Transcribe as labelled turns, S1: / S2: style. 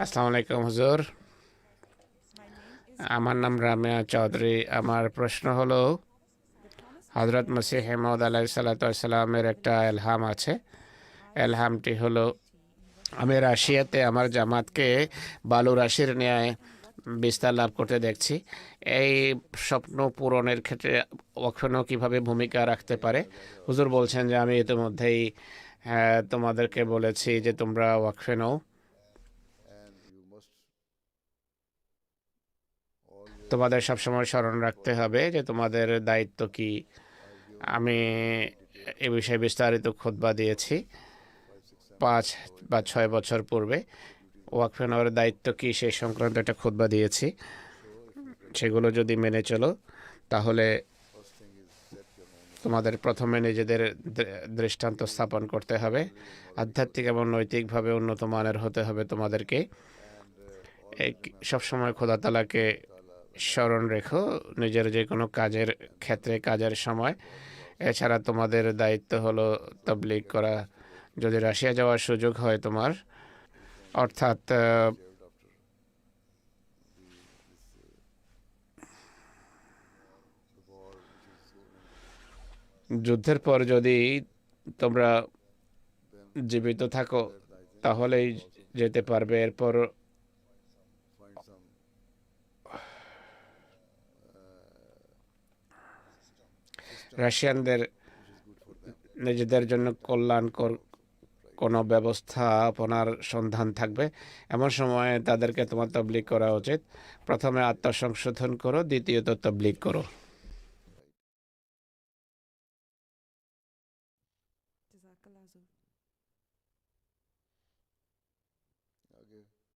S1: আসসালামু আলাইকুম হুজুর। আমার নাম রামিয়া চৌধুরী। আমার প্রশ্ন হলো, হজরত মসিহ মউদ আলাইহিস সালাতু ওয়াস সালামের একটা এলহাম আছে। এলহামটি হলো, আমি রাশিয়াতে আমার জামাতকে বালু রাশির ন্যায় বিস্তার লাভ করতে দেখছি। এই স্বপ্ন পূরণের ক্ষেত্রে ওয়াকফ কিভাবে ভূমিকা রাখতে পারে? হুজুর বলছেন যে আমি ইতিমধ্যেই তোমাদেরকে বলেছি যে তোমরা ওয়াকফ নাও। তোমাদের সবসময় স্মরণ রাখতে হবে যে তোমাদের দায়িত্ব কি। আমি এ বিষয়ে বিস্তারিত খুতবা দিয়েছি 5 বা 6 বছর পূর্বে। ওয়াকফ নেওয়ার দায়িত্ব কি সেই সংক্রান্ত একটা খুতবা দিয়েছি। সেগুলো যদি মেনে চলো, তাহলে তোমাদের প্রথমে নিজেদের দৃষ্টান্ত স্থাপন করতে হবে। আধ্যাত্মিক এবং নৈতিকভাবে উন্নত মানের হতে হবে তোমাদেরকে। সবসময় খোদা তাআলাকে স্মরণ রেখো নিজের যে কোনো কাজের ক্ষেত্রে, কাজের সময়। এছাড়া তোমাদের দায়িত্ব হলো তাবলীগ করা। যদি রাশিয়া যাওয়ার সুযোগ হয় তোমার, অর্থাৎ যুদ্ধের পর যদি তোমরা জীবিত থাকো, তাহলেই যেতে পারবে। এরপর রাশিয়ানদের নিজেদের জন্য কল্যাণকর কোনো ব্যবস্থাপনার সন্ধান থাকবে। এমন সময় তাদেরকে তোমার তাবলীগ করা উচিত। প্রথমে আত্মসংশোধন করো, দ্বিতীয়ত তাবলীগ করো।
S2: Jazakallah.